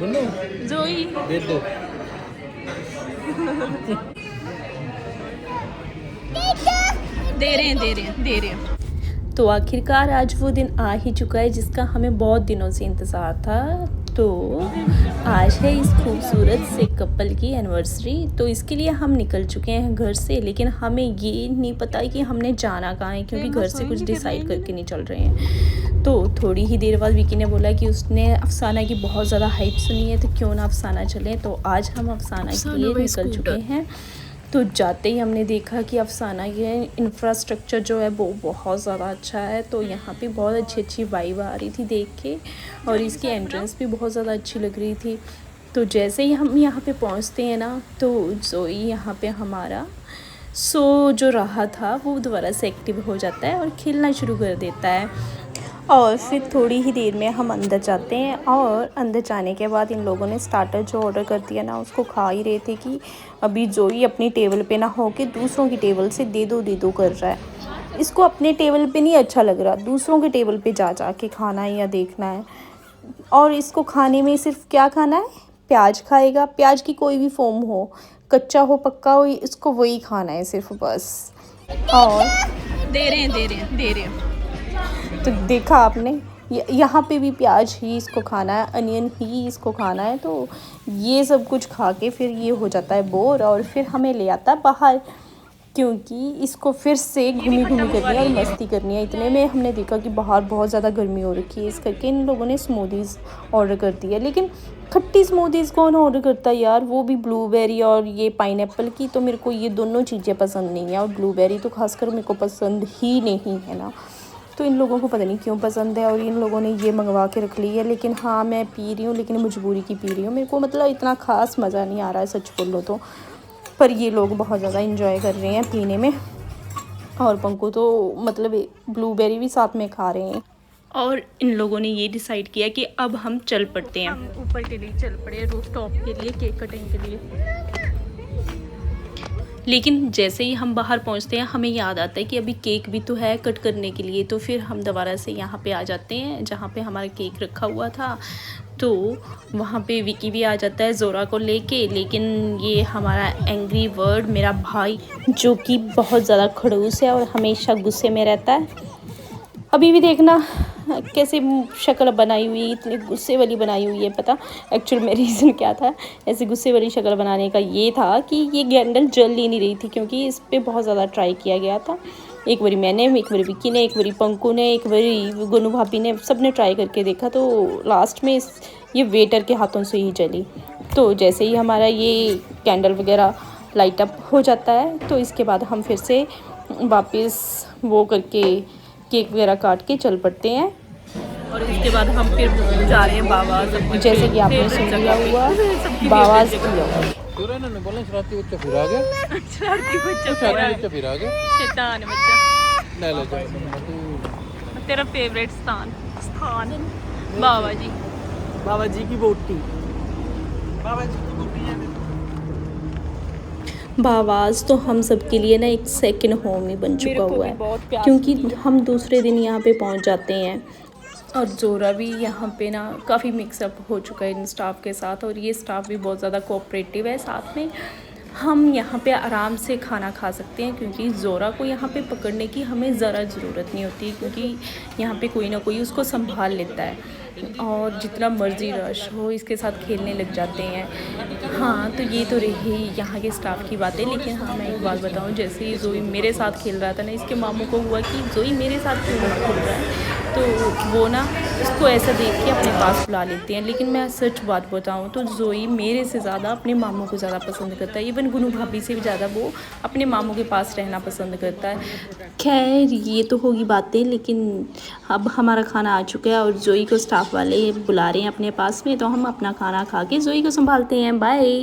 जोई दे दो। दे रहे हैं दे रहे हैं दे रहे हैं। तो आखिरकार आज वो दिन आ ही चुका है जिसका हमें बहुत दिनों से इंतज़ार था। तो आज है इस खूबसूरत से कपल की एनिवर्सरी। तो इसके लिए हम निकल चुके हैं घर से, लेकिन हमें ये नहीं पता कि हमने जाना कहाँ है, क्योंकि घर से कुछ डिसाइड करके नहीं चल रहे हैं। तो थोड़ी ही देर बाद विकी ने बोला कि उसने अफसाना की बहुत ज़्यादा हाइप सुनी है, तो क्यों ना अफसाना चलें। तो आज हम अफसाना के लिए निकल चुके हैं। तो जाते ही हमने देखा कि अफसाना ये इंफ्रास्ट्रक्चर जो है वो बहुत ज़्यादा अच्छा है। तो यहाँ पे बहुत अच्छी अच्छी वाइब आ रही थी देख के, और इसकी एंट्रेंस भी बहुत ज़्यादा अच्छी लग रही थी। तो जैसे ही हम यहाँ पे पहुँचते हैं ना, तो जोई यहाँ पे हमारा जो रहा था वो दोबारा से एक्टिव हो जाता है और खेलना शुरू कर देता है। और फिर थोड़ी ही देर में हम अंदर जाते हैं, और अंदर जाने के बाद इन लोगों ने स्टार्टर जो ऑर्डर कर दिया ना, उसको खा ही रहे थे कि अभी जोई अपनी टेबल पे ना हो के दूसरों की टेबल से दे दो कर रहा है। इसको अपने टेबल पे नहीं अच्छा लग रहा, दूसरों के टेबल पे जा के खाना है या देखना है। और इसको खाने में सिर्फ क्या खाना है, प्याज खाएगा। प्याज की कोई भी फॉर्म हो, कच्चा हो पक्का हो, इसको वही खाना है सिर्फ बस। और दे रहे हैं दे रहे हैं दे रहे हैं। तो देखा आपने, यहाँ पे भी प्याज ही इसको खाना है, अनियन ही इसको खाना है। तो ये सब कुछ खा के फिर ये हो जाता है बोर, और फिर हमें ले आता है बाहर, क्योंकि इसको फिर से घूमी करनी है और मस्ती करनी है। इतने में हमने देखा कि बाहर बहुत ज़्यादा गर्मी हो रखी है, इस करके इन लोगों ने स्मूदीज़ ऑर्डर कर दी है। लेकिन खट्टी स्मूदीज़ कौन ऑर्डर करता है यार, वो भी ब्लूबेरी और ये पाइनएप्पल की। तो मेरे को ये दोनों चीज़ें पसंद नहीं है, और ब्लूबेरी तो खासकर मेरे को पसंद ही नहीं है ना। तो इन लोगों को पता नहीं क्यों पसंद है, और इन लोगों ने ये मंगवा के रख ली है। लेकिन हाँ, मैं पी रही हूँ, लेकिन मजबूरी की पी रही हूँ। मेरे को मतलब इतना ख़ास मज़ा नहीं आ रहा है सच बोलो तो, पर ये लोग बहुत ज़्यादा इंजॉय कर रहे हैं पीने में। और पंकु तो मतलब ब्लूबेरी भी साथ में खा रहे हैं। और इन लोगों ने ये डिसाइड किया कि अब हम चल पड़ते हैं, हम ऊपर के लिए चल पड़े, रूफ टॉप के लिए, केक कटिंग के लिए। लेकिन जैसे ही हम बाहर पहुंचते हैं हमें याद आता है कि अभी केक भी तो है कट करने के लिए। तो फिर हम दोबारा से यहाँ पे आ जाते हैं जहाँ पे हमारा केक रखा हुआ था। तो वहाँ पे विकी भी आ जाता है ज़ोरा को लेके। लेकिन ये हमारा एंग्री बर्ड मेरा भाई, जो कि बहुत ज़्यादा खड़ूस है और हमेशा गुस्से में रहता है, अभी भी देखना कैसे शक्ल बनाई हुई, इतनी गुस्से वाली बनाई हुई है। पता एक्चुअल में रीज़न क्या था ऐसे गुस्से वाली शक्ल बनाने का, ये था कि ये कैंडल जल ही नहीं रही थी, क्योंकि इस पर बहुत ज़्यादा ट्राई किया गया था। एक बारी मैंने, एक बारी विक्की ने, एक बारी पंकु ने, एक बारी गुनू भाभी ने, सब ने ट्राई करके देखा। तो लास्ट में ये वेटर के हाथों से ही जली। तो जैसे ही हमारा ये कैंडल वगैरह लाइट अप हो जाता है, तो इसके बाद हम फिर से वापस वो करके केक वगैरह काट के चल पड़ते हैं। और उसके बाद हम फिर जा रहे हैं बाबाज। जैसे कि आपने सुन लिया हुआ, बाबाज इन्होंने बोला शरारती बच्चा फिर आ गया। शरारती बच्चा फिर आ गया। शैतान बच्चा। ले लो जाओ। तेरा फेवरेट स्थान बाबा जी। बाबा जी की बोटी, बाबा जी की बोटी है। बावाज़ तो हम सब के लिए ना एक सेकंड होम ही बन चुका हुआ है, क्योंकि हम दूसरे दिन यहाँ पे पहुँच जाते हैं। और ज़ोरा भी यहाँ पे ना काफ़ी मिक्सअप हो चुका है इन स्टाफ के साथ, और ये स्टाफ भी बहुत ज़्यादा कोऑपरेटिव है। साथ में हम यहाँ पे आराम से खाना खा सकते हैं, क्योंकि ज़ोरा को यहाँ पे पकड़ने की हमें ज़रा ज़रूरत नहीं होती, क्योंकि यहाँ पे कोई ना कोई उसको संभाल लेता है। और जितना मर्ज़ी रश हो इसके साथ खेलने लग जाते हैं। हाँ, तो ये तो रही यहाँ के स्टाफ की बातें। लेकिन हाँ, मैं एक बात बताऊँ, जैसे ही जोई मेरे साथ खेल रहा था ना, इसके मामू को हुआ कि जोई मेरे साथ क्यों नहीं खेल रहा है। तो वो ना उसको ऐसा देख के अपने पास बुला लेते हैं। लेकिन मैं सच बात बताऊँ तो जोई मेरे से ज़्यादा अपने मामू को ज़्यादा पसंद करता है। इवन गुनू भाभी से भी ज़्यादा वो अपने मामू के पास रहना पसंद करता है। खैर, ये तो होगी बातें, लेकिन अब हमारा खाना आ चुका है और जोई को स्टाफ वाले बुला रहे हैं अपने पास में। तो हम अपना खाना खा के जोई को संभालते हैं। बाय।